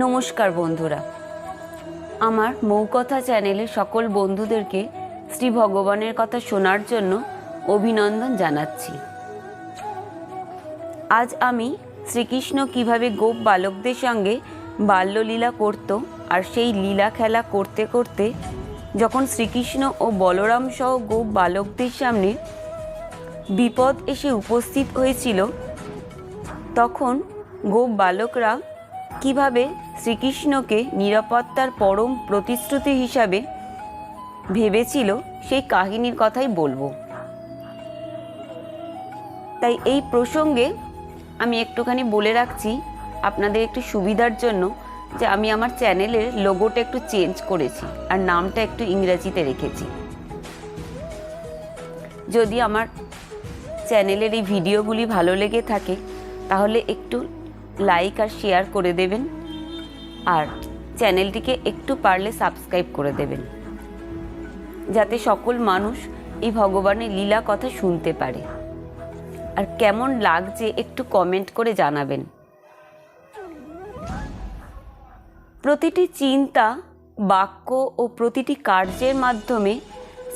নমস্কার বন্ধুরা, আমার মৌকথা চ্যানেলে সকল বন্ধুদেরকে শ্রী ভগবানের কথা শোনার জন্য অভিনন্দন জানাচ্ছি। আজ আমি শ্রীকৃষ্ণ কিভাবে গোপ বালকদের সঙ্গে বাল্যলীলা করত আর সেই লীলা খেলা করতে করতে যখন শ্রীকৃষ্ণ ও বলরাম সহ গোপ বালকদের সামনে বিপদ এসে উপস্থিত হয়েছিল, তখন গোপ বালকরা কিভাবে শ্রীকৃষ্ণকে নিরাপত্তার পরম প্রতিশ্রুতি হিসাবে ভেবেছিল সেই কাহিনীর কথাই বলবো। তাই এই প্রসঙ্গে আমি একটুখানি বলে রাখছি আপনাদের একটু সুবিধার জন্য যে আমি আমার চ্যানেলের লোগোটা একটু চেঞ্জ করেছি আর নামটা একটু ইংরেজিতে রেখেছি। যদি আমার চ্যানেলের এই ভিডিওগুলি ভালো লেগে থাকে তাহলে একটু লাইক আর শেয়ার করে দেবেন, আর চ্যানেলটিকে একটু পারলে সাবস্ক্রাইব করে দেবেন, যাতে সকল মানুষ এই ভগবানের লীলা কথা শুনতে পারে। আর কেমন লাগছে একটু কমেন্ট করে জানাবেন। প্রতিটি চিন্তা, বাক্য ও প্রতিটি কার্যের মাধ্যমে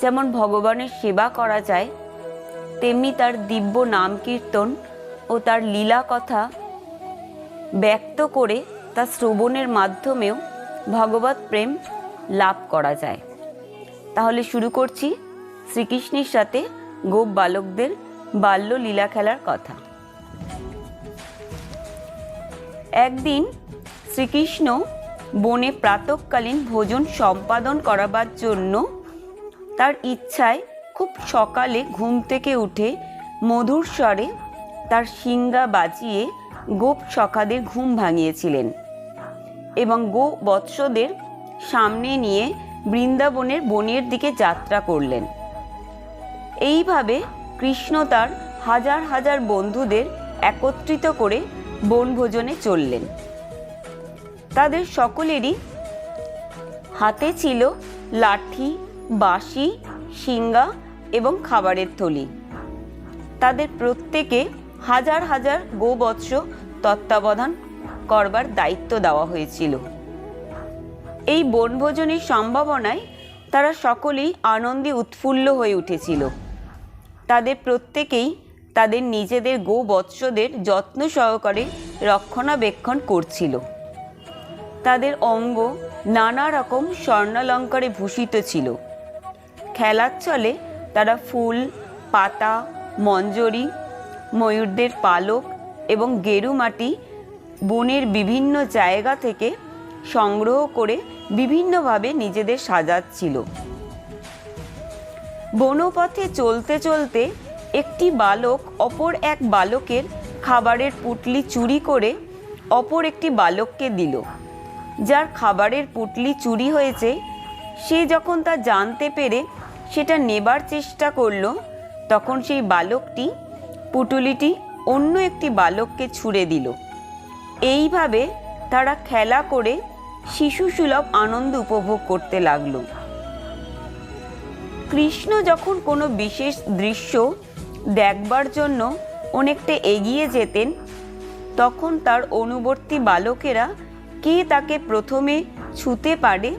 যেমন ভগবানের সেবা করা যায়, তেমনি তার দিব্য নাম কীর্তন ও তার লীলা কথা ব্যক্ত করে তা শ্রবণের মাধ্যমেও ভগবৎ প্রেম লাভ করা যায়। তাহলে শুরু করছি শ্রীকৃষ্ণের সাথে গোপ বালকদের বাল্য লীলা খেলার কথা। একদিন শ্রীকৃষ্ণ বনে প্রাতঃকালীন ভোজন সম্পাদন করাবার জন্য তার ইচ্ছায় খুব সকালে ঘুম থেকে উঠে মধুর স্বরে তার শিঙ্গা বাজিয়ে গোপ সখাদের ঘুম ভাঙিয়েছিলেন এবং গো বৎসদের সামনে নিয়ে বৃন্দাবনের বনের দিকে যাত্রা করলেন। এইভাবে কৃষ্ণ তার হাজার হাজার বন্ধুদের একত্রিত করে বনভোজনে চললেন। তাদের সকলেরই হাতে ছিল লাঠি, বাঁশি, শিঙ্গা এবং খাবারের থলি। তাদের প্রত্যেকে হাজার হাজার গোবৎস তত্ত্বাবধান করবার দায়িত্ব দেওয়া হয়েছিল। এই বনভোজনের সম্ভাবনায় তারা সকলেই আনন্দে উৎফুল্ল হয়ে উঠেছিল। তাদের প্রত্যেকেই তাদের নিজেদের গোবৎসদের যত্ন সহকারে রক্ষণাবেক্ষণ করছিল। তাদের অঙ্গ নানা রকম স্বর্ণালঙ্কারে ভূষিত ছিল। খেলার ছলে তারা ফুল, পাতা, মঞ্জরি, ময়ূরদের পালক এবং গেরু মাটি বনের বিভিন্ন জায়গা থেকে সংগ্রহ করে বিভিন্নভাবে নিজেদের সাজাচ্ছিল। বনপথে চলতে চলতে একটি বালক অপর এক বালকের খাবারের পুঁটলি চুরি করে অপর একটি বালককে দিল। যার খাবারের পুঁটলি চুরি হয়েছে সে যখন তা জানতে পেরে সেটা নেবার চেষ্টা করল, তখন সেই বালকটি পুঁটুলিটি অন্য একটি বালককে ছুঁড়ে দিল। এইভাবে তারা খেলা করে শিশুসুলভ আনন্দ উপভোগ করতে লাগল। কৃষ্ণ যখন কোনো বিশেষ দৃশ্য দেখবার জন্য অনেকটা এগিয়ে যেতেন, তখন তার অনুবর্তী বালকেরা কে তাকে প্রথমে ছুঁতে পারে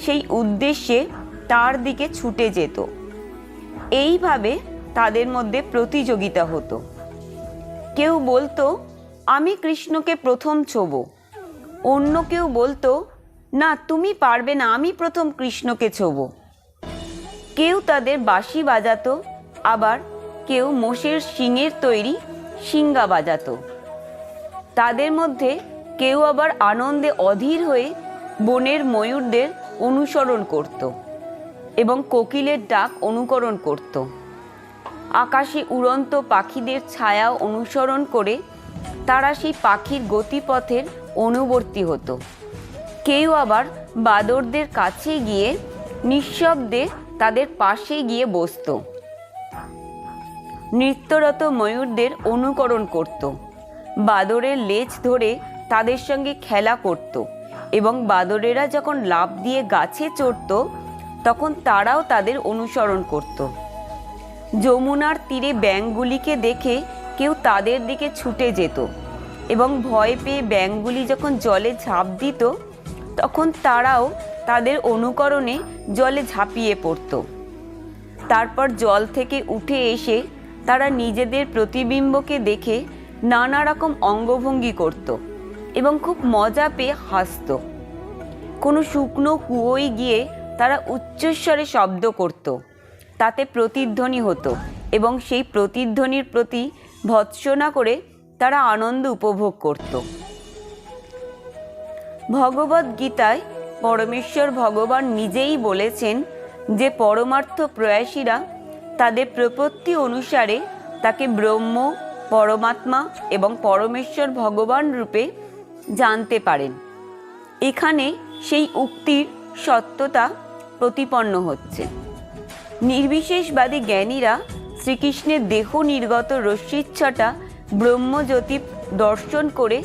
সেই উদ্দেশ্যে তার দিকে ছুটে যেত। এইভাবে তাদের মধ্যে প্রতিযোগিতা হতো। কেউ বলতো আমি কৃষ্ণকে প্রথম ছোঁবো, অন্য কেউ বলতো না তুমি পারবে না, আমি প্রথম কৃষ্ণকে ছোঁবো। কেউ তাদের বাঁশি বাজাতো, আবার কেউ মোষের শিঙের তৈরি শিঙ্গা বাজাতো। তাদের মধ্যে কেউ আবার আনন্দে অধীর হয়ে বনের ময়ূরদের অনুসরণ করত এবং কোকিলের ডাক অনুকরণ করত। আকাশে উড়ন্ত পাখিদের ছায়া অনুসরণ করে তারা সেই পাখির গতিপথের অনুবর্তী হতো। কেউ আবার বাদরদের কাছে গিয়ে নিঃশব্দে তাদের পাশে গিয়ে বসত, নৃত্যরত ময়ূরদের অনুকরণ করত, বাদরের লেজ ধরে তাদের সঙ্গে খেলা করত এবং বাদরেরা যখন লাফ দিয়ে গাছে চড়ত তখন তারাও তাদের অনুসরণ করত। যমুনার তীরে ব্যাঙগুলিকে দেখে কেউ তাদের দিকে ছুটে যেত, এবং ভয় পেয়ে ব্যাঙগুলি যখন জলে ঝাঁপ দিত তখন তারাও তাদের অনুকরণে জলে ঝাঁপিয়ে পড়ত। তারপর জল থেকে উঠে এসে তারা নিজেদের প্রতিবিম্বকে দেখে নানা রকম অঙ্গভঙ্গি করত এবং খুব মজা পেয়ে হাসত। কোনো শুকনো কুয়োয় গিয়ে তারা উচ্চস্বরে শব্দ করত, তাতে প্রতিধ্বনি হতো এবং সেই প্রতিধ্বনির প্রতি ভৎসনা করে তারা আনন্দ উপভোগ করত। ভগবদ্ গীতায় পরমেশ্বর ভগবান নিজেই বলেছেন যে পরমার্থ প্রয়াসীরা তাদের প্রপত্তি অনুসারে তাকে ব্রহ্ম, পরমাত্মা এবং পরমেশ্বর ভগবান রূপে জানতে পারেন। এখানে সেই উক্তির সত্যতা প্রতিপন্ন হচ্ছে। নির্বিশেষবাদী জ্ঞানীরা শ্রীকৃষ্ণের দেহ নির্গত রশ্মিচ্ছটা ব্রহ্মজ্যোতি দর্শন করে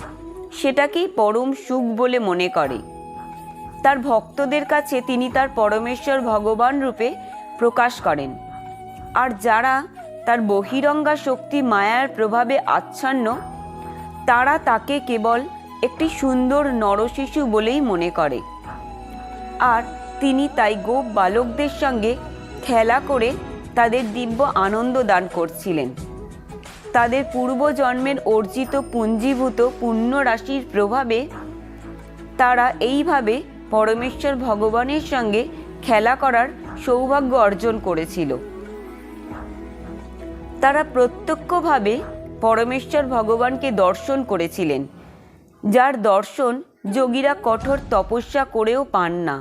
সেটাকেই পরম সুখ বলে মনে করে। তার ভক্তদের কাছে তিনি তার পরমেশ্বর ভগবান রূপে প্রকাশ করেন। আর যারা তার বহিরঙ্গা শক্তি মায়ার প্রভাবে আচ্ছন্ন, তারা তাকে কেবল একটি সুন্দর নরশিশু বলেই মনে করে। আর তিনি তাই গোপ বালকদের সঙ্গে খেলা করে তাদের দিব্য আনন্দ দান করছিলেন। তাদের পূর্বজন্মের অর্জিত পুঞ্জীভূত পুণ্য রাশির প্রভাবে তারা এইভাবে পরমেশ্বর ভগবানের সঙ্গে খেলা করার সৌভাগ্য অর্জন করেছিল। তারা প্রত্যক্ষভাবে পরমেশ্বর ভগবানকে দর্শন করেছিলেন, যার দর্শন যোগীরা কঠোর তপস্যা করেও পান না,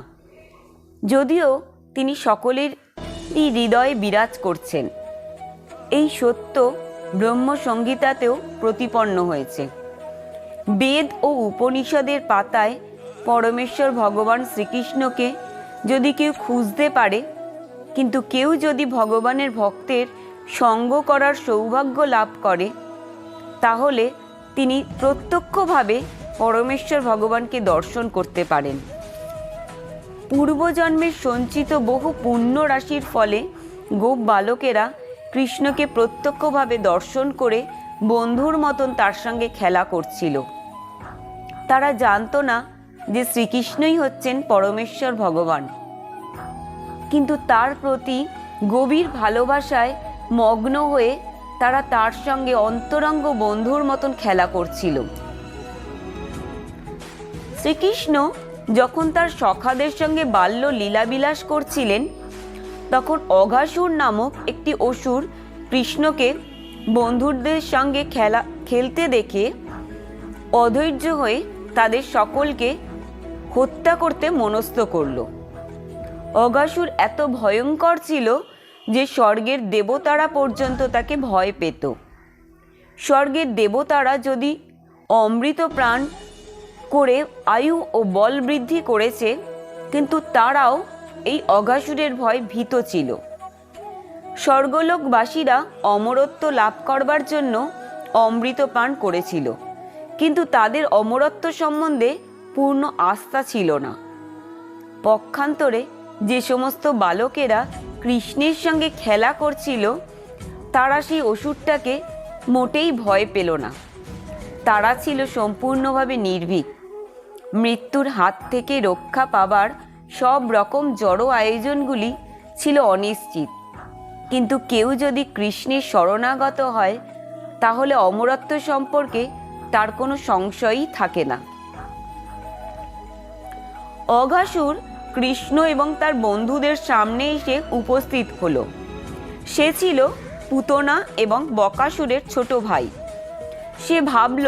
যদিও তিনি সকলেরই হৃদয়ে বিরাজ করছেন। এই সত্য ব্রহ্মসংহিতাতেও প্রতিপন্ন হয়েছে। বেদ ও উপনিষদের পাতায় পরমেশ্বর ভগবান শ্রীকৃষ্ণকে যদি কেউ খুঁজতে পারে, কিন্তু কেউ যদি ভগবানের ভক্তের সঙ্গ করার সৌভাগ্য লাভ করে, তাহলে তিনি প্রত্যক্ষভাবে পরমেশ্বর ভগবানকে দর্শন করতে পারেন। পূর্বজন্মের সঞ্চিত বহু পুণ্য রাশির ফলে গোপ বালকেরা কৃষ্ণকে প্রত্যক্ষভাবে দর্শন করে বন্ধুর মতন তার সঙ্গে খেলা করছিল। তারা জানতো না যে শ্রীকৃষ্ণই হচ্ছেন পরমেশ্বর ভগবান, কিন্তু তার প্রতি গভীর ভালোবাসায় মগ্ন হয়ে তারা তার সঙ্গে অন্তরঙ্গ বন্ধুর মতন খেলা করছিল। শ্রীকৃষ্ণ যখন তার সখাদের সঙ্গে বাল্য লীলাবিলাস করছিলেন, তখন অঘাসুর নামক একটি অসুর কৃষ্ণকে বন্ধুদের সঙ্গে খেলতে দেখে অধৈর্য হয়ে তাদের সকলকে হত্যা করতে মনস্থ করল। অঘাসুর এত ভয়ঙ্কর ছিল যে স্বর্গের দেবতারা পর্যন্ত তাকে ভয় পেত। স্বর্গের দেবতারা যদি অমৃত প্রাণ করে আয়ু ও বল বৃদ্ধি করেছে, কিন্তু তারাও এই অঘাসুরের ভয় ভীত ছিল। স্বর্গলোকবাসীরা অমরত্ব লাভ করবার জন্য অমৃত পান করেছিল, কিন্তু তাদের অমরত্ব সম্বন্ধে পূর্ণ আস্থা ছিল না। পক্ষান্তরে যে সমস্ত বালকেরা কৃষ্ণের সঙ্গে খেলা করছিল, তারা সেই অসুরটাকে মোটেই ভয় পেল না। তারা ছিল সম্পূর্ণভাবে নির্ভীক। মৃত্যুর হাত থেকে রক্ষা পাবার সব রকম জড় আয়োজনগুলি ছিল অনিশ্চিত, কিন্তু কেউ যদি কৃষ্ণের শরণাগত হয়, তাহলে অমরত্ব সম্পর্কে তার কোনো সংশয়ই থাকে না। অঘাসুর কৃষ্ণ এবং তার বন্ধুদের সামনে এসে উপস্থিত হলো। সে ছিল পুতনা এবং বকাসুরের ছোট ভাই। সে ভাবল,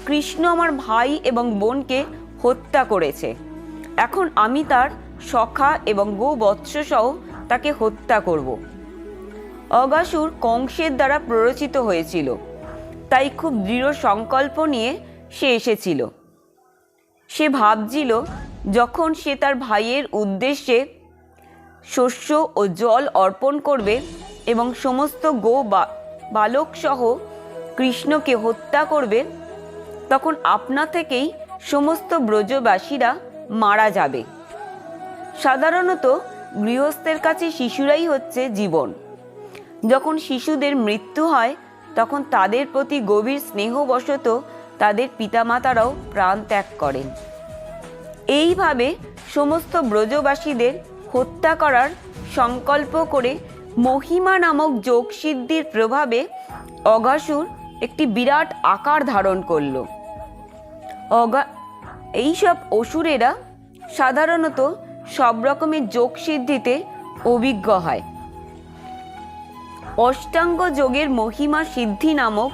কৃষ্ণ আমার ভাই এবং বোনকে হত্যা করেছে, এখন আমি তার সখা এবং গোবৎস সহ তাকে হত্যা করব। অঘাসুর কংসের দ্বারা প্ররোচিত হয়েছিল, তাই খুব দৃঢ় সংকল্প নিয়ে সে এসেছিল। সে ভাবছিল, যখন সে তার ভাইয়ের উদ্দেশ্যে শস্য ও জল অর্পণ করবে এবং সমস্ত বালক সহ কৃষ্ণকে হত্যা করবে, তখন আপনা থেকেই সমস্ত ব্রজবাসীরা মারা যাবে। সাধারণত গৃহস্থের কাছে শিশুরাই হচ্ছে জীবন। যখন শিশুদের মৃত্যু হয়, তখন তাদের প্রতি গভীর স্নেহবশত তাদের পিতামাতারাও প্রাণ ত্যাগ করেন। এইভাবে সমস্ত ব্রজবাসীদের হত্যা করার সংকল্প করে মহিমা নামক যোগসিদ্ধির প্রভাবে অঘাসুর একটি বিরাট আকার ধারণ করল। এইসব অসুরেরা সাধারণত সব রকমের যোগসিদ্ধিতে অভিজ্ঞ হয়। অষ্টাঙ্গ যোগের মহিমা সিদ্ধি নামক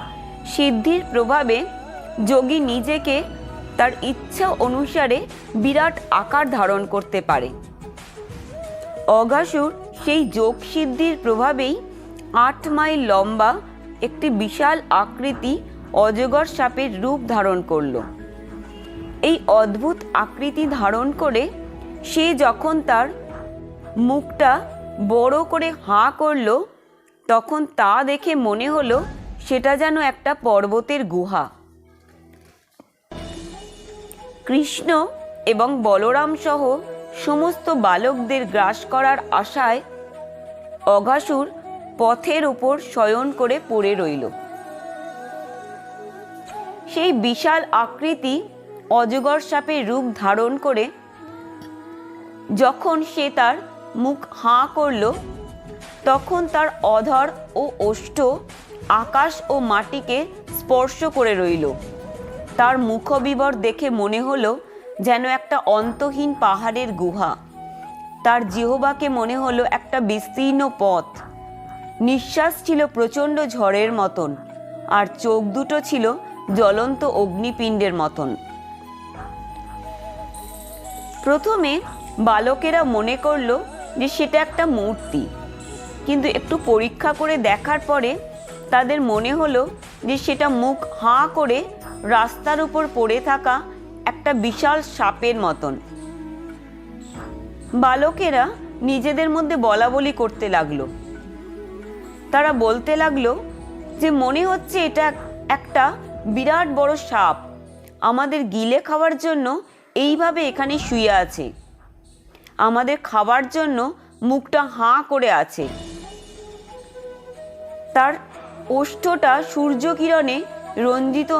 সিদ্ধির প্রভাবে যোগী নিজেকে তার ইচ্ছা অনুসারে বিরাট আকার ধারণ করতে পারে। অঘাসুর সেই যোগ সিদ্ধির প্রভাবেই 8 মাইল লম্বা একটি বিশাল আকৃতি অজগর সাপের রূপ ধারণ করল। এই অদ্ভুত আকৃতি ধারণ করে সে যখন তার মুখটা বড় করে হাঁ করল, তখন তা দেখে মনে হলো সেটা যেন একটা পর্বতের গুহা। কৃষ্ণ এবং বলরাম সহ সমস্ত বালকদের গ্রাস করার আশায় অঘাসুর পথের উপর শয়ন করে পড়ে রইল। সেই বিশাল আকৃতি অজগর সাপের রূপ ধারণ করে যখন সে তার মুখ হাঁ করল, তখন তার অধর ও ওষ্ঠ আকাশ ও মাটিকে স্পর্শ করে রইল। তার মুখবিবর দেখে মনে হলো যেন একটা অন্তহীন পাহাড়ের গুহা। তার জিহ্বাকে মনে হলো একটা বিস্তীর্ণ পথ। নিঃশ্বাস ছিল প্রচণ্ড ঝড়ের মতন, আর চোখ দুটো ছিল জ্বলন্ত অগ্নিপিণ্ডের মতন। প্রথমে বালকেরা মনে করল যে সেটা একটা মূর্তি, কিন্তু একটু পরীক্ষা করে দেখার পরে তাদের মনে হলো যে সেটা মুখ হাঁ করে রাস্তার উপর পড়ে থাকা একটা বিশাল সাপের মতন। বালকেরা নিজেদের মধ্যে বলাবলি করতে লাগলো। তারা বলতে লাগলো যে মনে হচ্ছে এটা একটা বিরাট বড় সাপ আমাদের গিলে খাওয়ার জন্য এইভাবে এখানে শুয়ে আছে, আমাদের খাবার জন্য মুখটা হাঁ করে আছে। তার ওষ্ঠটা সূর্যকিরণে রঞ্জিত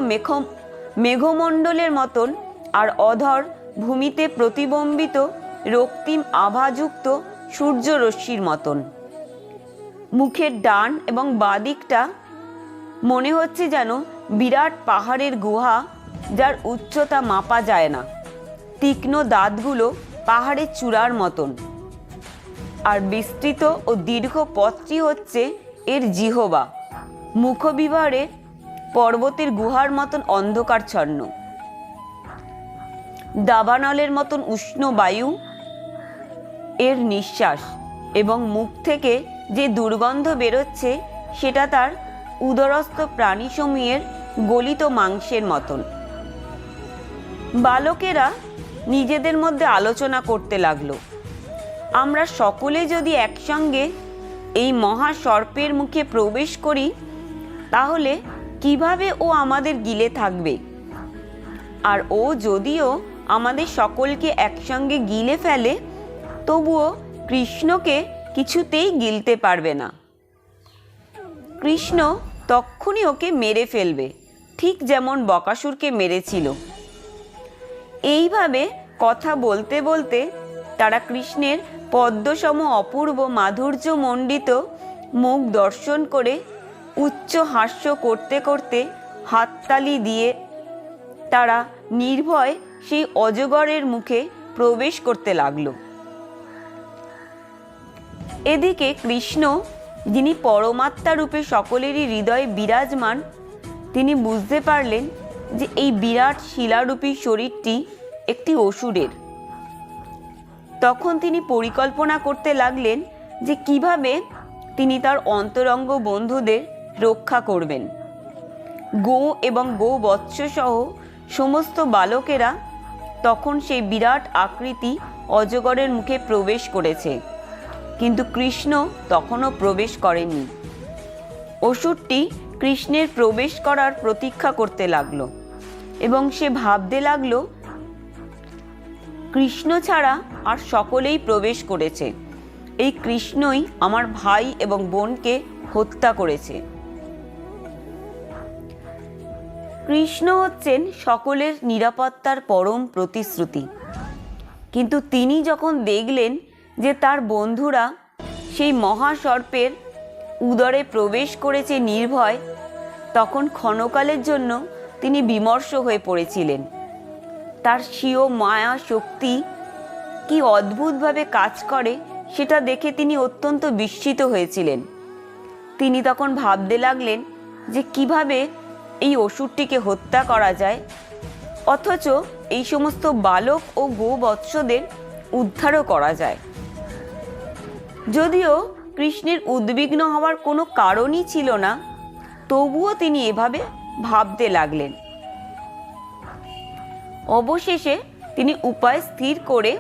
মেঘমণ্ডলের মতন, আর অধর ভূমিতে প্রতিবিম্বিত রক্তিম আভাযুক্ত সূর্যরশ্মির মতন। মুখের ডান এবং বাঁ দিকটা মনে হচ্ছে যেন বিরাট পাহাড়ের গুহা, যার উচ্চতা মাপা যায় না। তীক্ষ্ণ দাঁতগুলো পাহাড়ের চূড়ার মতন, আর বিস্তৃত ও দীর্ঘ পথটি হচ্ছে এর জিহ্বা। মুখবিবরে পর্বতের গুহার মতন অন্ধকারচ্ছন্ন। দাবানলের মতন উষ্ণ বায়ু এর নিঃশ্বাস, এবং মুখ থেকে যে দুর্গন্ধ বেরোচ্ছে সেটা তার উদরস্থ প্রাণীসমূহের গলিত মাংসের মতন। বালকেরা নিজেদের মধ্যে আলোচনা করতে লাগলো, আমরা সকলে যদি একসঙ্গে এই মহাসর্পের মুখে প্রবেশ করি, তাহলে কিভাবে ও আমাদের গিলে থাকবে? আর ও যদিও আমাদের সকলকে একসঙ্গে গিলে ফেলে, তবুও কৃষ্ণকে কিছুতেই গিলতে পারবে না। কৃষ্ণ তক্ষুনি ওকে মেরে ফেলবে, ঠিক যেমন বকাসুরকে মেরেছিল। এইভাবে কথা বলতে বলতে তারা কৃষ্ণের পদ্মসম অপূর্ব মাধুর্যমণ্ডিত মুখ দর্শন করে উচ্চ হাস্য করতে করতে হাততালি দিয়ে তারা নির্ভয় সেই অজগরের মুখে প্রবেশ করতে লাগলো। এদিকে কৃষ্ণ, যিনি পরমাত্মা রূপে সকলেরই হৃদয়ে বিরাজমান, তিনি বুঝতে পারলেন যে এই বিরাট শিলারূপী শরীরটি একটি অসুরের। তখন তিনি পরিকল্পনা করতে লাগলেন যে কিভাবে তিনি তার অন্তরঙ্গ বন্ধুদের রক্ষা করবেন। গো এবং গোবৎস সহ সমস্ত বালকেরা তখন সেই বিরাট আকৃতি অজগরের মুখে প্রবেশ করেছে, কিন্তু কৃষ্ণ তখনও প্রবেশ করেননি। অসুরটি কৃষ্ণের প্রবেশ করার প্রতীক্ষা করতে লাগলো, এবং সে ভাবতে লাগলো কৃষ্ণ ছাড়া আর সকলেই প্রবেশ করেছে, এই কৃষ্ণই আমার ভাই এবং বোনকে হত্যা করেছে। কৃষ্ণ হচ্ছেন সকলের নিরাপত্তার পরম প্রতিশ্রুতি, কিন্তু তিনি যখন দেখলেন যে তার বন্ধুরা সেই মহাসর্পের উদরে প্রবেশ করেছে নির্ভয়, তখন ক্ষণকালের জন্য তিনি বিমর্ষ হয়ে পড়েছিলেন। তার স্বীয় মায়া শক্তি কি অদ্ভুতভাবে কাজ করে সেটা দেখে তিনি অত্যন্ত বিস্মিত হয়েছিলেন। তিনি তখন ভাবতে লাগলেন যে কিভাবে এই অসুরটিকে হত্যা করা যায়, অথচ এই সমস্ত বালক ও গোবৎসদের উদ্ধারও করা যায়। যদিও কৃষ্ণের উদ্বিগ্ন হওয়ার কোনো কারণই ছিল না, তবুও তিনি এভাবে ভাবতে লাগলেন। অবশেষে তিনি উপায় স্থির করে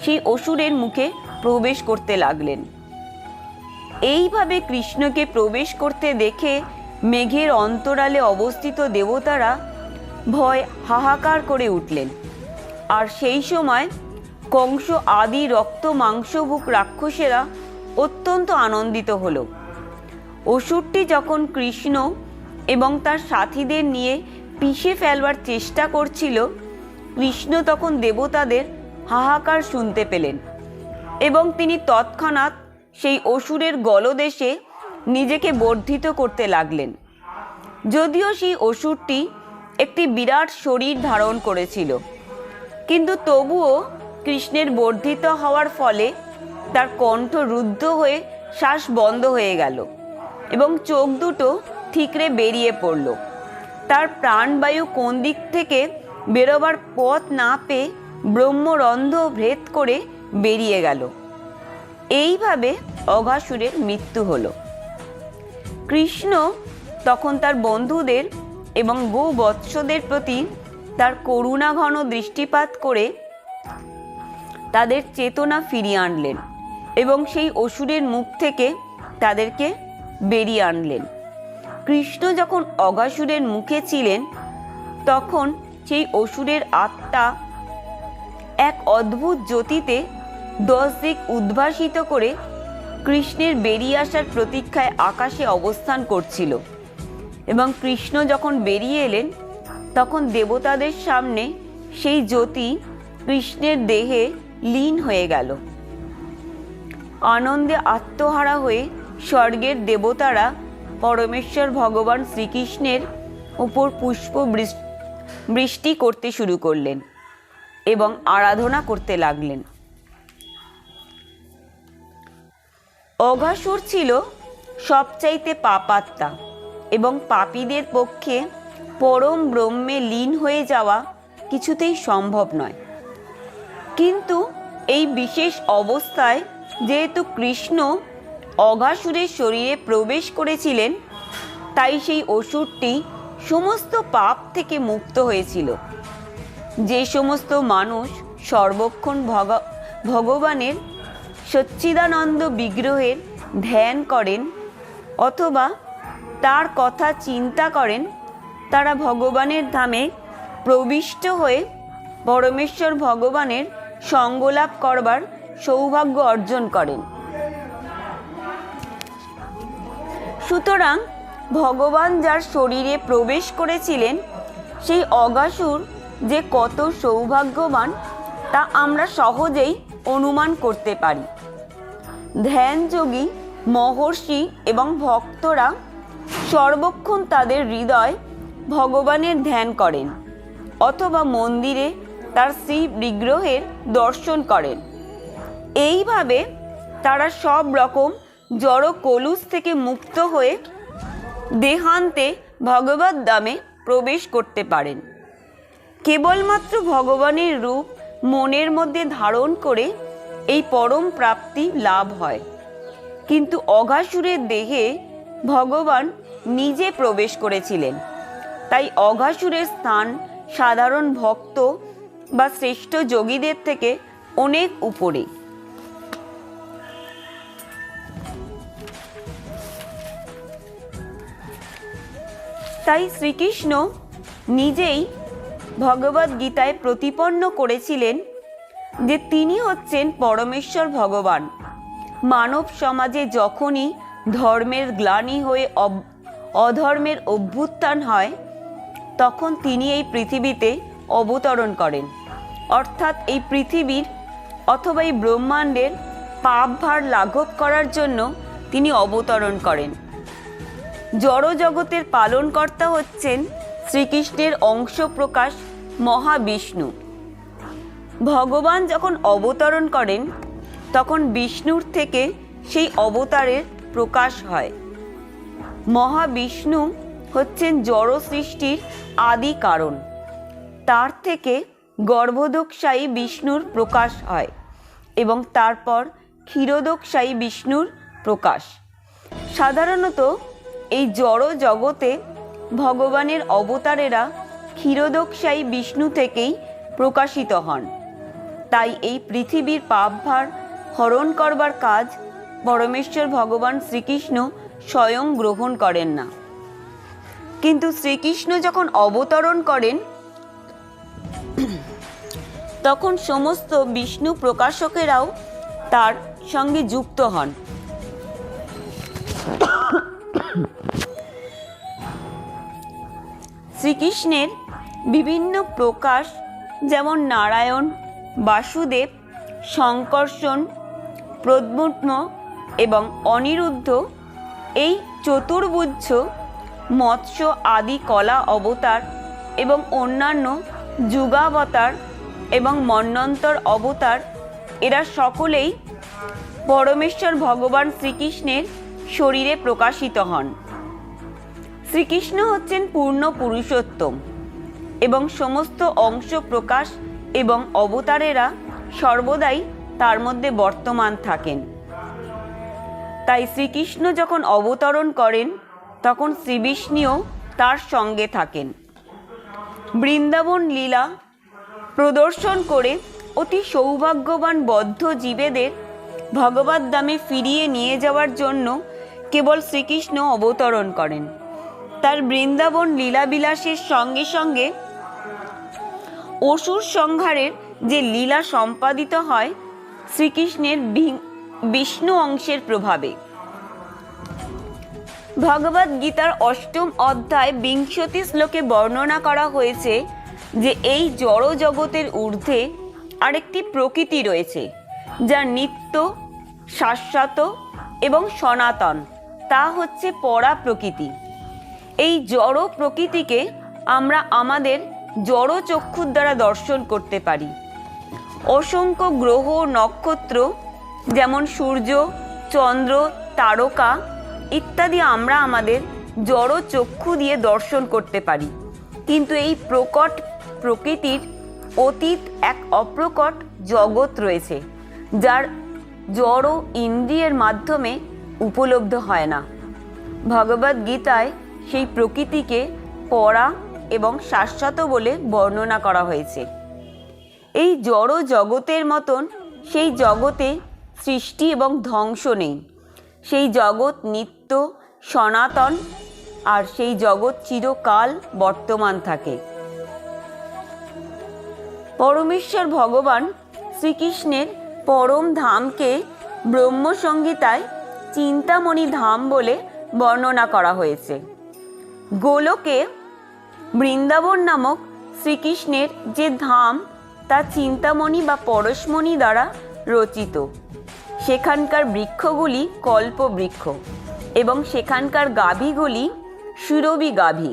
সেই অসুরের মুখে প্রবেশ করতে লাগলেন। এইভাবে কৃষ্ণকে প্রবেশ করতে দেখে মেঘের অন্তরালে অবস্থিত দেবতারা ভয় হাহাকার করে উঠলেন। আর সেই সময় কংস আদি রক্ত মাংসভুক রাক্ষসেরা অত্যন্ত আনন্দিত হল। অসুরটি যখন কৃষ্ণ এবং তার সাথীদের নিয়ে পিষে ফেলবার চেষ্টা করছিল, কৃষ্ণ তখন দেবতাদের হাহাকার শুনতে পেলেন এবং তিনি তৎক্ষণাৎ সেই অসুরের গলদেশে নিজেকে বর্ধিত করতে লাগলেন। যদিও সেই অসুরটি একটি বিরাট শরীর ধারণ করেছিল, কিন্তু তবুও কৃষ্ণের বর্ধিত হওয়ার ফলে তার কণ্ঠ রুদ্ধ হয়ে শ্বাস বন্ধ হয়ে গেল এবং চোখ দুটো ঠিকরে বেরিয়ে পড়ল। তার প্রাণবায়ু কোন দিক থেকে বেরোবার পথ না পেয়ে ব্রহ্মরন্ধ্র ভেদ করে বেরিয়ে গেল। এইভাবে অঘাসুরের মৃত্যু হল। কৃষ্ণ তখন তার বন্ধুদের এবং গোবৎসদের প্রতি তার করুণাঘন দৃষ্টিপাত করে তাদের চেতনা ফিরিয়ে আনলেন এবং সেই অসুরের মুখ থেকে তাদেরকে বেরিয়ে আনলেন। কৃষ্ণ যখন অঘাসুরের মুখে ছিলেন, তখন সেই অসুরের আত্মা এক অদ্ভুত জ্যোতিতে 10 দিক উদ্ভাসিত করে কৃষ্ণের বেরিয়ে আসার প্রতীক্ষায় আকাশে অবস্থান করছিল। এবং কৃষ্ণ যখন বেরিয়ে এলেন, তখন দেবতাদের সামনে সেই জ্যোতি কৃষ্ণের দেহে লীন হয়ে গেল। আনন্দে আত্মহারা হয়ে স্বর্গের দেবতারা পরমেশ্বর ভগবান শ্রীকৃষ্ণের উপর পুষ্প বৃষ্টি করতে শুরু করলেন এবং আরাধনা করতে লাগলেন। অঘাসুর ছিল সবচাইতে পাপাত্মা এবং পাপীদের পক্ষে পরম ব্রহ্মে লীন হয়ে যাওয়া কিছুতেই সম্ভব নয়। কিন্তু এই বিশেষ অবস্থায় যেহেতু কৃষ্ণ অঘাসুরের শরীরে প্রবেশ করেছিলেন, তাই সেই অসুরটি সমস্ত পাপ থেকে মুক্ত হয়েছিল। যে সমস্ত মানুষ সর্বক্ষণ ভগবানের সচ্চিদানন্দ বিগ্রহের ধ্যান করেন অথবা তার কথা চিন্তা করেন, তারা ভগবানের ধামে প্রবিষ্ট হয়ে পরমেশ্বর ভগবানের সঙ্গলাভ করবার সৌভাগ্য অর্জন করেন। সুতরাং ভগবান যার শরীরে প্রবেশ করেছিলেন, সেই অঘাসুর যে কত সৌভাগ্যবান তা আমরা সহজেই অনুমান করতে পারি। ধ্যানযোগী মহর্ষি এবং ভক্তরা সর্বক্ষণ তাদের হৃদয় ভগবানের ধ্যান করেন অথবা মন্দিরে তার শ্রী বিগ্রহের দর্শন করেন। এইভাবে তারা সব রকম জড় কলুষ থেকে মুক্ত হয়ে দেহান্তে ভগবদ ধামে প্রবেশ করতে পারেন। কেবলমাত্র ভগবানের রূপ মনের মধ্যে ধারণ করে এই পরম প্রাপ্তি লাভ হয়। কিন্তু অঘাসুরের দেহে ভগবান নিজে প্রবেশ করেছিলেন, তাই অঘাসুরের স্থান সাধারণ ভক্ত বা শ্রেষ্ঠ যোগীদের থেকে অনেক উপরে। তাই শ্রীকৃষ্ণ নিজেই ভগবদ গীতায় প্রতিপন্ন করেছিলেন যে তিনি হচ্ছেন পরমেশ্বর ভগবান। মানব সমাজে যখনই ধর্মের গ্লানি হয়ে অধর্মের অভ্যুত্থান হয়, তখন তিনি এই পৃথিবীতে অবতরণ করেন, অর্থাৎ এই পৃথিবীর অথবা এই ব্রহ্মাণ্ডের পাপভার লাঘব করার জন্য তিনি অবতরণ করেন। জড় জগতের পালনকর্তা হচ্ছেন শ্রীকৃষ্ণের অংশ প্রকাশ মহাবিষ্ণু। ভগবান যখন অবতরণ করেন তখন বিষ্ণুর থেকে সেই অবতারের প্রকাশ হয়। মহাবিষ্ণু হচ্ছেন জড় সৃষ্টির আদি কারণ, তার থেকে গর্ভোদকশায়ী বিষ্ণুর প্রকাশ হয় এবং তারপর ক্ষীরোদকশায়ী বিষ্ণুর প্রকাশ। সাধারণত এই জড় জগতে ভগবানের অবতারেরা ক্ষীরোদকশায়ী বিষ্ণু থেকেই প্রকাশিত হন। তাই এই পৃথিবীর পাপভার হরণ করবার কাজ পরমেশ্বর ভগবান শ্রীকৃষ্ণ স্বয়ং গ্রহণ করেন না। কিন্তু শ্রীকৃষ্ণ যখন অবতরণ করেন তখন সমস্ত বিষ্ণু প্রকাশকেরাও তার সঙ্গে যুক্ত হন। শ্রীকৃষ্ণের বিভিন্ন প্রকাশ যেমন নারায়ণ, বাসুদেব, শঙ্কর্ষণ, প্রদ্যুম্ন এবং অনিরুদ্ধ, এই চতুর্ভুজ, মৎস্য আদি কলা অবতার এবং অন্যান্য যুগাবতার এবং মন্বন্তর অবতার, এরা সকলেই পরমেশ্বর ভগবান শ্রীকৃষ্ণের শরীরে প্রকাশিত হন। শ্রীকৃষ্ণ হচ্ছেন পূর্ণ পুরুষোত্তম এবং সমস্ত অংশ প্রকাশ এবং অবতারেরা সর্বদাই তার মধ্যে বর্তমান থাকেন। তাই শ্রীকৃষ্ণ যখন অবতরণ করেন তখন শ্রীবিষ্ণুও তার সঙ্গে থাকেন। বৃন্দাবন লীলা প্রদর্শন করে অতি সৌভাগ্যবান বদ্ধ জীবেদের ভগবত ধামে ফিরিয়ে নিয়ে যাওয়ার জন্য কেবল শ্রীকৃষ্ণ অবতরণ করেন। তার বৃন্দাবন লীলাবিলাসের সঙ্গে সঙ্গে অসুর সংহারের যে লীলা সম্পাদিত হয় শ্রীকৃষ্ণের বিষ্ণু অংশের প্রভাবে। ভগবদ গীতার ৮ম অধ্যায় ২০ শ্লোকে বর্ণনা করা হয়েছে যে এই জড় জগতের ঊর্ধ্বে আরেকটি প্রকৃতি রয়েছে যা নিত্য, শাশ্বত এবং সনাতন, তা হচ্ছে পরা প্রকৃতি। এই জড় প্রকৃতিকে আমরা আমাদের জড় চক্ষুর দ্বারা দর্শন করতে পারি। অসংখ্য গ্রহ, নক্ষত্র যেমন সূর্য, চন্দ্র, তারকা ইত্যাদি আমরা আমাদের জড় চক্ষু দিয়ে দর্শন করতে পারি। কিন্তু এই প্রকট প্রকৃতির অতীত এক অপ্রকট জগৎ রয়েছে যার জড় ইন্দ্রিয়ের মাধ্যমে উপলব্ধ হয় না। ভগবদ গীতায় সেই প্রকৃতিকে পরা এবং শাশ্বত বলে বর্ণনা করা হয়েছে। এই জড় জগতের মতন সেই জগতে সৃষ্টি এবং ধ্বংস নেই। সেই জগৎ নিত্য, সনাতন, আর সেই জগৎ চিরকাল বর্তমান থাকে। পরমেশ্বর ভগবান শ্রীকৃষ্ণের পরম ধামকে ব্রহ্মসংহিতায় চিন্তামণি ধাম বলে বর্ণনা করা হয়েছে। গোলকে বৃন্দাবন নামক শ্রীকৃষ্ণের যে ধাম তা চিন্তামণি বা পরশমণি দ্বারা রচিত। সেখানকার বৃক্ষগুলি কল্পবৃক্ষ এবং সেখানকার গাভীগুলি সুরভি গাভী।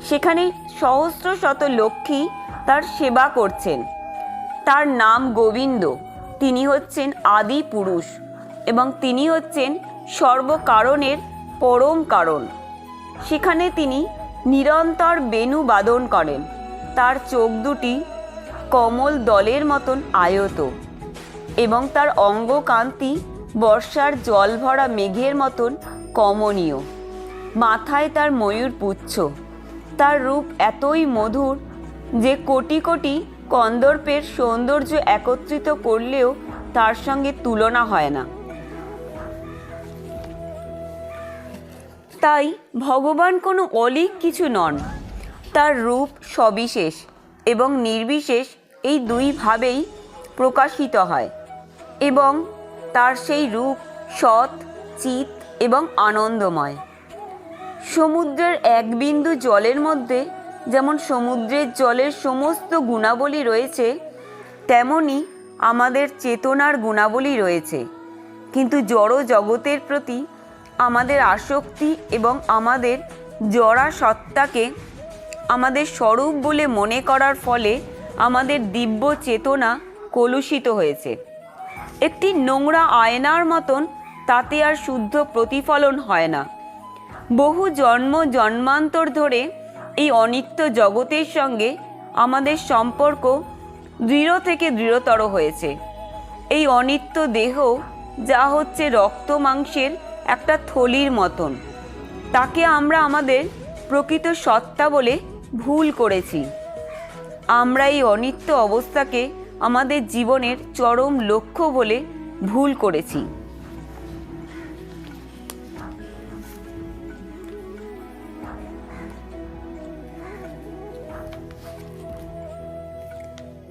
সেখানে সহস্র শত লক্ষ্মী তার সেবা করছেন। তার নাম গোবিন্দ। তিনি হচ্ছেন আদি পুরুষ এবং তিনি হচ্ছেন সর্বকারণের পরম কারণ। সেখানে তিনি নিরন্তর বেণু বাদন করেন। তার চোখ দুটি কমল দলের মতন আয়ত এবং তার অঙ্গকান্তি বর্ষার জল ভরা মেঘের মতন কমনীয়। মাথায় তার ময়ূর পুচ্ছ। তার রূপ এতই মধুর যে কোটি কোটি কন্দর্পের সৌন্দর্য একত্রিত করলেও তার সঙ্গে তুলনা হয় না। তাই ভগবান কোনো অলীক কিছু নন। তার রূপ সবিশেষ এবং নির্বিশেষ এই দুইভাবেই প্রকাশিত হয় এবং তার সেই রূপ সৎ, চিৎ এবং আনন্দময়। সমুদ্রের এক বিন্দু জলের মধ্যে যেমন সমুদ্রের জলের সমস্ত গুণাবলী রয়েছে, তেমনি আমাদের চেতনার গুণাবলী রয়েছে। কিন্তু জড় জগতের প্রতি আমাদের আসক্তি এবং আমাদের জড়া সত্তাকে আমাদের স্বরূপ বলে মনে করার ফলে আমাদের দিব্য চেতনা কলুষিত হয়েছে। একটি নোংরা আয়নার মতন তাতে আর শুদ্ধ প্রতিফলন হয় না। বহু জন্ম জন্মান্তর ধরে এই অনিত্য জগতের সঙ্গে আমাদের সম্পর্ক দৃঢ় থেকে দৃঢ়তর হয়েছে। এই অনিত্য দেহ যা হচ্ছে রক্ত মাংসের একটা থলির মতন, তাকে আমরা আমাদের প্রকৃত সত্তা বলে ভুল করেছি। আমরা এই অনিত্য অবস্থাকে আমাদের জীবনের চরম লক্ষ্য বলে ভুল করেছি।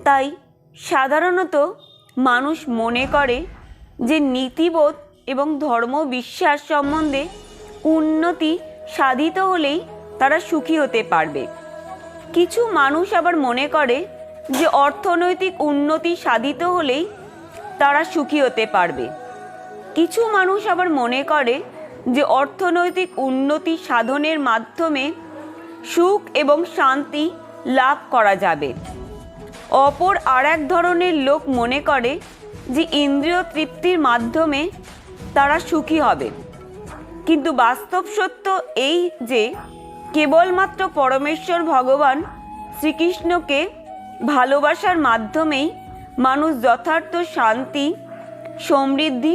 তাই সাধারণত মানুষ মনে করে যে নীতিবোধ এবং ধর্ম বিশ্বাস সম্বন্ধে উন্নতি সাধিত হলেই তারা সুখী হতে পারবে। কিছু মানুষ আবার মনে করে যে অর্থনৈতিক উন্নতি সাধিত হলেই তারা সুখী হতে পারবে। কিছু মানুষ আবার মনে করে যে অর্থনৈতিক উন্নতি সাধনের মাধ্যমে সুখ এবং শান্তি লাভ করা যাবে। অপর আর এক ধরনের লোক মনে করে যে ইন্দ্রিয় তৃপ্তির মাধ্যমে তারা সুখী হবে। কিন্তু বাস্তব সত্য এই যে কেবলমাত্র পরমেশ্বর ভগবান শ্রীকৃষ্ণকে ভালোবাসার মাধ্যমেই মানুষ যথার্থ শান্তি, সমৃদ্ধি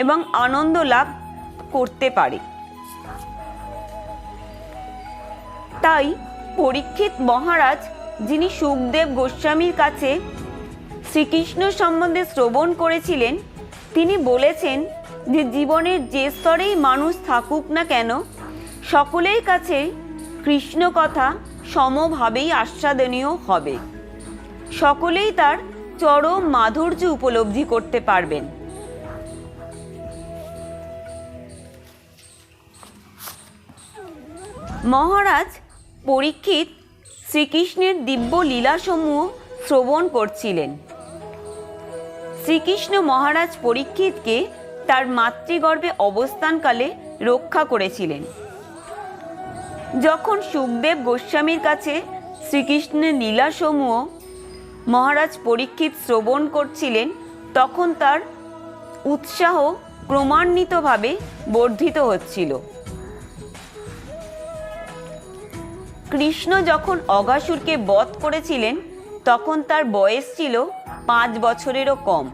এবং আনন্দ লাভ করতে পারে। তাই পরীক্ষিত মহারাজ, যিনি শুকদেব গোস্বামীর কাছে শ্রীকৃষ্ণ সম্বন্ধে শ্রবণ করেছিলেন, তিনি বলেছেন যে জীবনের যে স্তরেই মানুষ থাকুক না কেন, সকলের কাছে কৃষ্ণ কথা সমভাবেই আস্বাদনীয় হবে। সকলেই তার চরম মাধুর্য উপলব্ধি করতে পারবেন। মহারাজ পরীক্ষিত শ্রীকৃষ্ণের দিব্য লীলাসমূহ শ্রবণ করছিলেন। শ্রীকৃষ্ণ মহারাজ পরীক্ষিতকে তার মাতৃগর্ভে অবস্থানকালে রক্ষা করেছিলেন। যখন শুকদেব গোস্বামীর কাছে শ্রীকৃষ্ণের লীলাসমূহ মহারাজ পরীক্ষিত শ্রবণ করছিলেন, তখন তার উৎসাহ ক্রমান্বিতভাবে বর্ধিত হচ্ছিল। কৃষ্ণ যখন অঘাসুরকে বধ করেছিলেন, তখন তার বয়স ছিল 5 বছরেরও কম।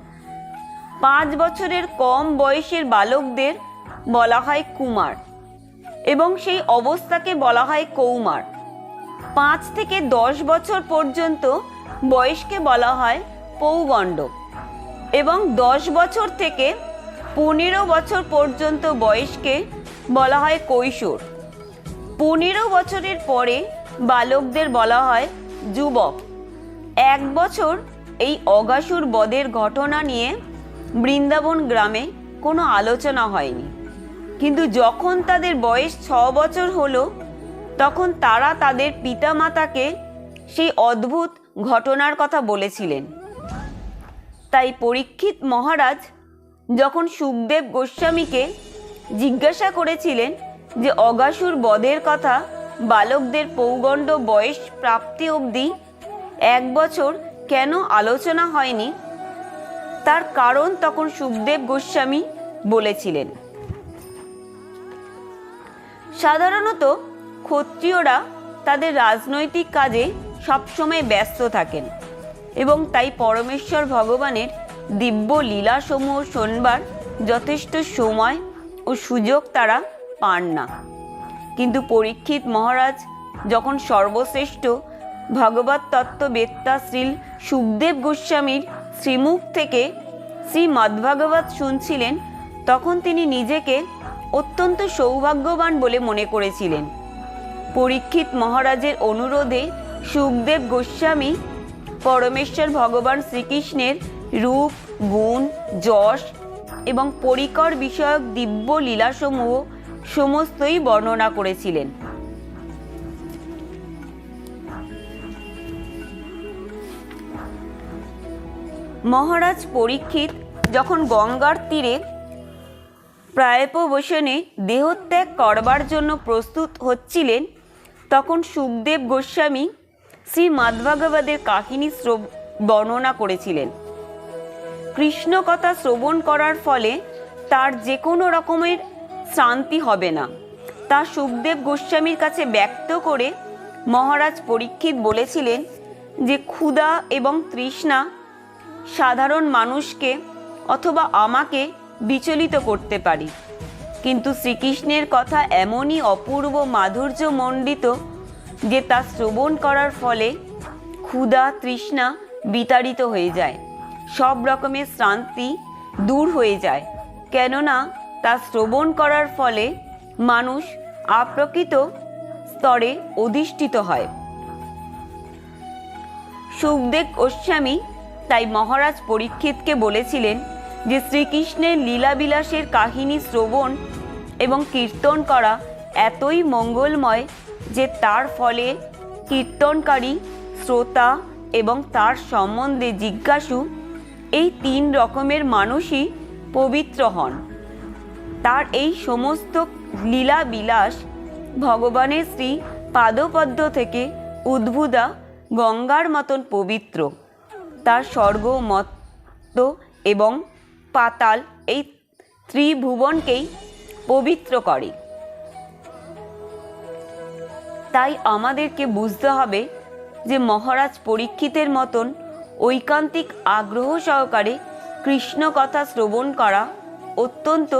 5 বছরের কম বয়সের বালকদের বলা হয় কুমার এবং সেই অবস্থাকে বলা হয় কৌমার। 5 থেকে 10 বছর পর্যন্ত বয়সকে বলা হয় পৌগণ্ড এবং 10 বছর থেকে 15 বছর পর্যন্ত বয়সকে বলা হয় কৈশোর। 15 বছরের পরে বালকদের বলা হয় যুবক। 1 বছর এই অঘাসুর বধের ঘটনা নিয়ে বৃন্দাবন গ্রামে কোনো আলোচনা হয়নি। কিন্তু যখন তাদের বয়স 6 বছর হলো, তখন তারা তাদের পিতামাতাকে সেই অদ্ভুত ঘটনার কথা বলেছিলেন। তাই পরীক্ষিত মহারাজ যখন শুকদেব গোস্বামীকে জিজ্ঞাসা করেছিলেন যে অঘাসুর বধের কথা বালকদের পৌগণ্ড বয়স প্রাপ্তি অবধি 1 বছর কেন আলোচনা হয়নি, তার কারণ তখন শুকদেব গোস্বামী বলেছিলেন। সাধারণত ক্ষত্রিয়রা তাদের রাজনৈতিক কাজে সবসময় ব্যস্ত থাকেন এবং তাই পরমেশ্বর ভগবানের দিব্য লীলাসমূহ শোনবার যথেষ্ট সময় ও সুযোগ তারা পান না। কিন্তু পরীক্ষিত মহারাজ যখন সর্বশ্রেষ্ঠ ভগবত তত্ত্ববেত্তা শ্রী শুকদেব গোস্বামীর শ্রীমুখ থেকে শ্রীমদ্ভাগবত শুনছিলেন, তখন তিনি নিজেকে অত্যন্ত সৌভাগ্যবান বলে মনে করেছিলেন। পরীক্ষিত মহারাজের অনুরোধে শুকদেব গোস্বামী পরমেশ্বর ভগবান শ্রীকৃষ্ণের রূপ, গুণ, যশ এবং পরিকর বিষয়ক দিব্য লীলাসমূহ সমস্তই বর্ণনা করেছিলেন। মহারাজ পরীক্ষিত যখন গঙ্গার তীরে প্রায়োপবেশনে দেহত্যাগ করবার জন্য প্রস্তুত হচ্ছিলেন, তখন সুখদেব গোস্বামী শ্রীমদ্ভাগবতের কাহিনী বর্ণনা করেছিলেন। কৃষ্ণ কথা শ্রবণ করার ফলে তার যে কোনো রকমের শান্তি হবে না, তা সুখদেব গোস্বামীর কাছে ব্যক্ত করে মহারাজ পরীক্ষিত বলেছিলেন যে ক্ষুধা এবং তৃষ্ণা সাধারণ মানুষকে অথবা আমাকে বিচলিত করতে পারি, কিন্তু শ্রীকৃষ্ণের কথা এমনই অপূর্ব মাধুর্যমণ্ডিত যে তা শ্রবণ করার ফলে ক্ষুধা তৃষ্ণা বিতাড়িত হয়ে যায়, সব রকমের শ্রান্তি দূর হয়ে যায়, কেননা তা শ্রবণ করার ফলে মানুষ অপ্রকৃত স্তরে অধিষ্ঠিত হয়। সুখদেব গোস্বামী তাই মহারাজ পরীক্ষিতকে বলেছিলেন যে শ্রীকৃষ্ণের লীলাবিলাসের কাহিনী শ্রবণ এবং কীর্তন করা এতই মঙ্গলময় যে তার ফলে কীর্তনকারী, শ্রোতা এবং তার সম্বন্ধে জিজ্ঞাসু এই 3 রকমের মানুষই পবিত্র হন। তার এই সমস্ত লীলাবিলাস ভগবানের শ্রী পাদপদ্ম থেকে উদ্ভূতা গঙ্গার মতন পবিত্র। তার স্বর্গ, মর্ত্য এবং পাতাল এই ত্রিভুবনকেই পবিত্র করে। তাই আমাদেরকে বুঝতে হবে যে মহারাজ পরীক্ষিতের মতন ঐকান্তিক আগ্রহ সহকারে কৃষ্ণ কথা শ্রবণ করা অত্যন্ত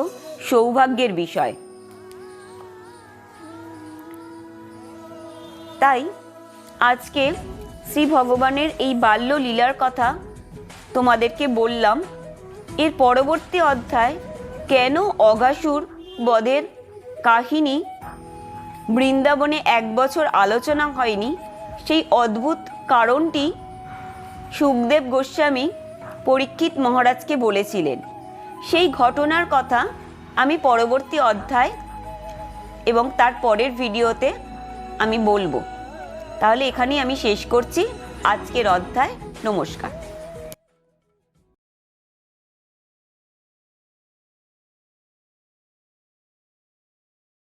সৌভাগ্যের বিষয়। তাই আজকে শ্রী ভগবানের এই বাল্য লীলার কথা তোমাদেরকে বললাম। এর পরবর্তী অধ্যায় কেন অঘাসুর বধের কাহিনী বৃন্দাবনে 1 বছর আলোচনা হয়নি, সেই অদ্ভুত কারণটি সুখদেব গোস্বামী পরীক্ষিত মহারাজকে বলেছিলেন। সেই ঘটনার কথা আমি পরবর্তী অধ্যায় এবং তার পরের ভিডিওতে আমি বলবো। তাহলে এখানেই আমি শেষ করছি আজকের অধ্যায়। নমস্কার।